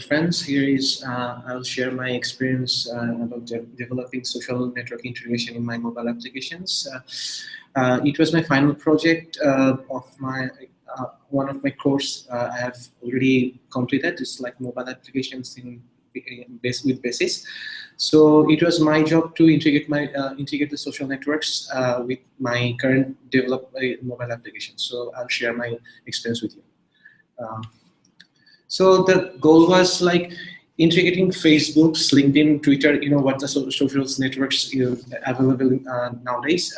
friends. Here is I'll share my experience about developing social network integration in my mobile applications. It was my final project of my one of my course I have already completed. It's like mobile applications with Basis. So it was my job to integrate the social networks with my current developed mobile application. So I'll share my experience with you. Um, So the goal was like integrating Facebook's, LinkedIn, Twitter, what the social networks available nowadays.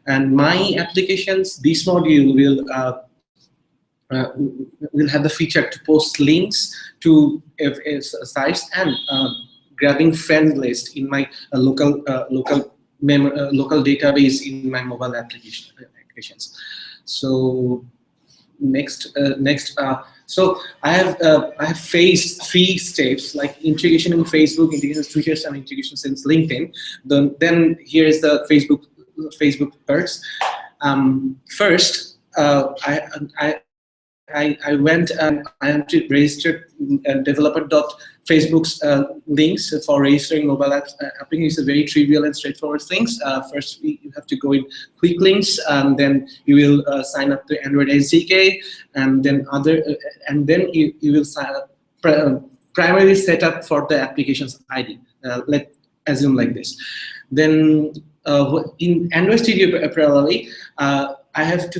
And my applications, this module uh, will have the feature to post links to sites and grabbing friend list in my local database in my mobile applications. So next. So I have faced 3 steps like integration in Facebook, integration in Twitter, and integration since LinkedIn. Then here is the Facebook parts. First, I went and I am to register developer.facebook's links for registering mobile apps. Application is a very trivial and straightforward things. First, you have to go in quick links, and then you will sign up to Android SDK, and then you will sign up, primarily set up for the application's ID. Let's assume like this. Then in Android Studio parallelly, I have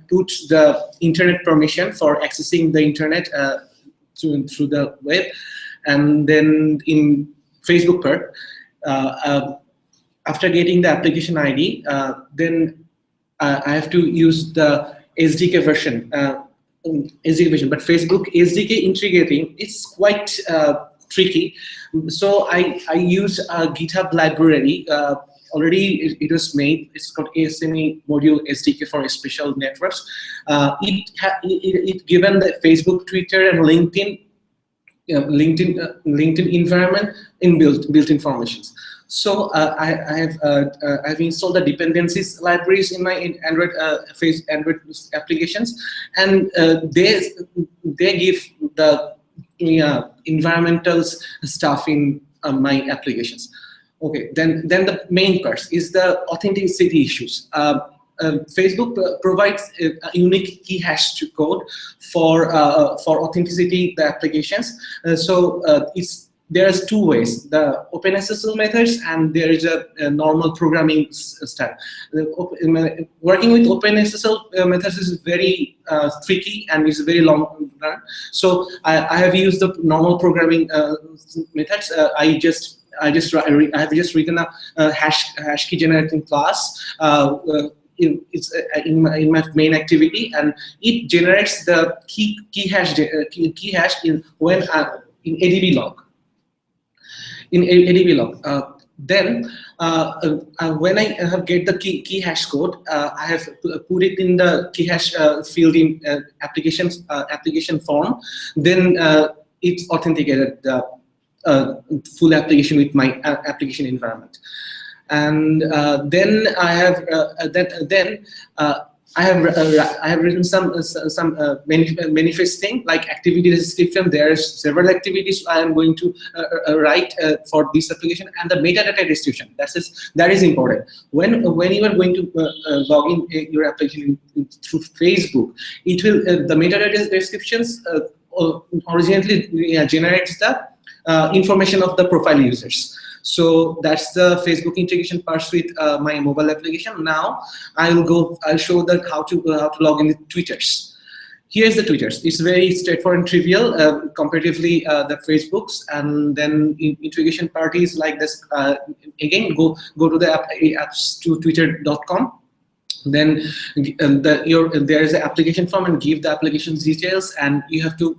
put the internet permission for accessing the internet through the web, and then in Facebook part, after getting the application ID, then I have to use the SDK version. But Facebook SDK integrating is quite tricky. So I use a GitHub library. Already it was made. It's called ASME module SDK for special networks. It given the Facebook, Twitter, and LinkedIn environment in built informations. So I've installed the dependencies libraries in my Android applications, and they give the environmental stuff in my applications. Okay, then the main part is the authenticity issues. Facebook provides a unique key hash to code for authenticity the applications. There's 2 ways: the OpenSSL methods, and there is a normal programming style. Working with OpenSSL methods is very tricky and is very long run. So I have used the normal programming methods. I have just written a hash key generating class. It's in my main activity, and it generates the key hash in ADB log. In ADB log. Then when I have get the key hash code, I have put it in the key hash field in application form. Then it's authenticated the full application with my application environment. And then I have written some manifesting like activity description. There's several activities I am going to write for this application, and the metadata description. That is important. When you are going to log in your application through Facebook, it will the metadata descriptions originally generates the information of the profile users. So that's the Facebook integration parts with my mobile application. Now I'll show how to log in with Twitters. Here's the Twitters. It's very straightforward and trivial comparatively the Facebooks. And then integration parties like this. Again, go to the apps to twitter.com. Then there is an application form, and give the application details, and you have to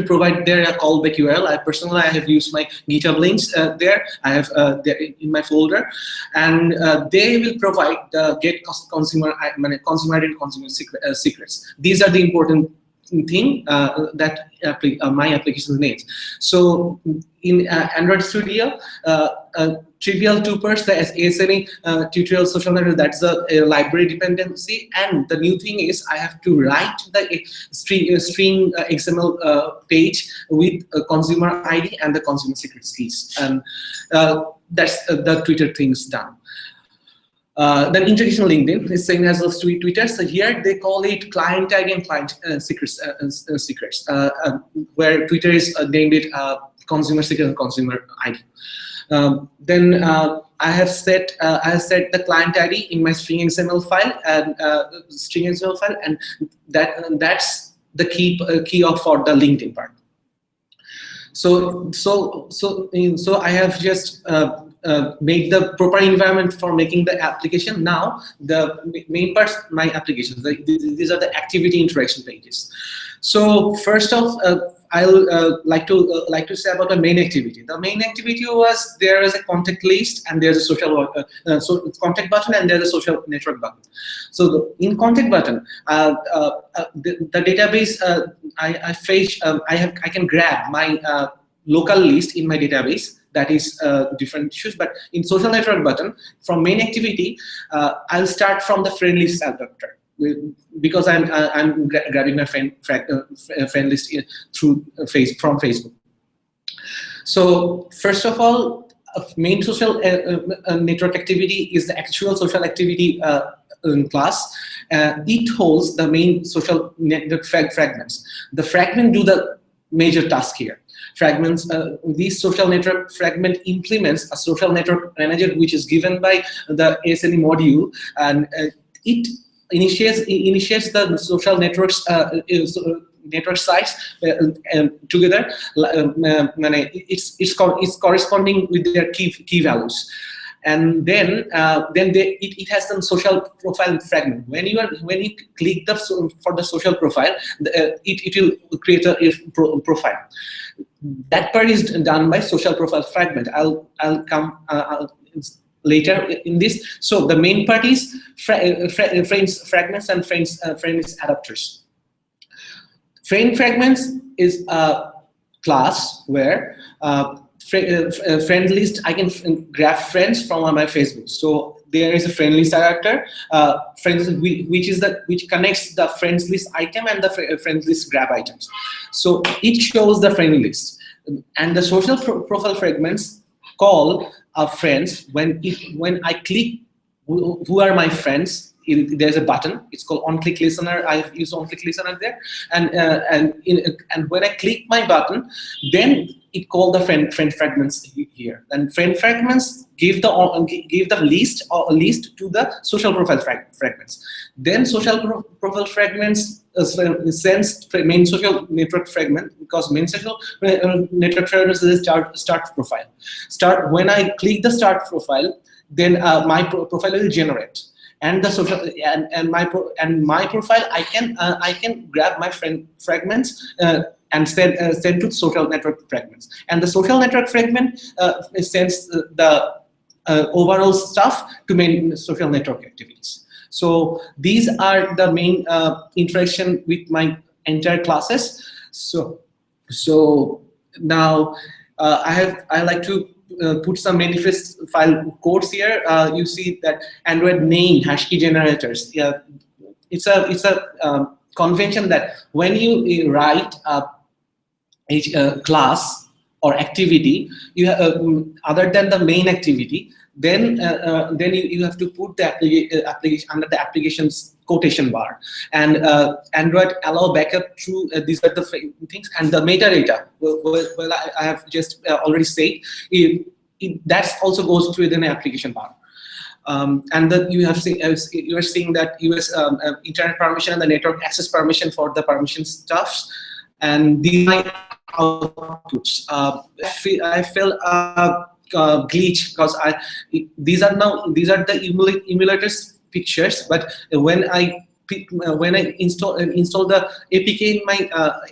provide there a callback URL. I have used my GitHub links there. I have there in my folder, and they will provide the get consumer ID and consumer secrets. These are the important thing that my application needs. So in Android Studio, trivial tupers, the ASNE tutorial social network, that's a library dependency. And the new thing is I have to write the string XML page with a consumer ID and the consumer secrets keys. And that's the Twitter things done. Then integration LinkedIn is same as those Twitter. So here they call it client ID and client secrets, where Twitter is named it consumer secret and consumer ID. Then I have set the client ID in my string XML file and that's the key for the LinkedIn part. So I have just make the proper environment for making the application. Now the main parts, my applications, these are the activity interaction pages. So first off, I'll like to say about the main activity. The main activity was there is a contact list and there's a social contact button and there's a social network button. So in contact button, the database I can grab my local list in my database. That is different issues. But in social network button, from main activity, I'll start from the friend list adapter because I'm grabbing my friend list from Facebook. So first of all, main social network activity is the actual social activity class. It holds the main social network fragments. The fragment do the major task here. Fragments, this social network fragment implements a social network manager which is given by the ASNE module, and it initiates the social networks network sites together. It's corresponding with their key values. And then it has some social profile fragment. When you click for the social profile, it will create a profile. That part is done by social profile fragment. I'll come later in this. So the main part is frames fragments and frames adapters. Frame fragments is a class where friend list, I can grab friends from my Facebook. So there is a friend list adapter, which connects the friends list item and the friends list grab items. So it shows the friend list, and the social profile fragments call friends when I click who are my friends. There's a button. It's called on-click listener. I've used on-click listener there, and when I click my button, then it called the friend fragments here. And friend fragments give the list to the social profile fragments. Then social profile fragments sends main social network fragment, because main social network fragment is a start profile. When I click the start profile, then my profile will generate. And the social and my profile, I can grab my friend fragments and send to social network fragments. And the social network fragment sends the overall stuff to main social network activities. So these are the main interaction with my entire classes. So now I like to put some manifest file codes here. You see that Android name hash key generators. Yeah, it's a convention that when you write a class or activity, you have, other than the main activity, then you have to put the application under the application's quotation bar. And Android allow backup through these are the things, and the metadata. Well, I have just already said that also goes through the application bar. And then you are seeing that US internet permission and the network access permission for the permission stuffs, and these are outputs. I feel glitch because these are the emulators pictures, but when I install the APK in my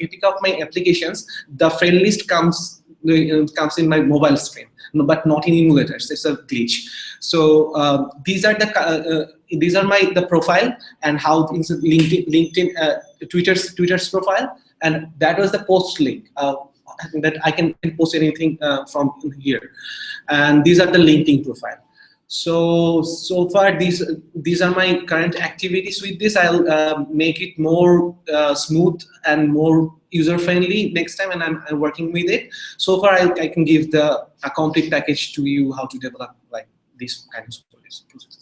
APK of my applications, the friend list comes comes in my mobile screen, but not in emulators. It's a glitch. So these are the profile, and how it's LinkedIn Twitter's profile, and that was the post link. That I can post anything from here, and these are the linking profile. So far these are my current activities with this. I'll make it more smooth and more user friendly next time, and I'm working with it. So far I can give a complete package to you how to develop like this kind of process.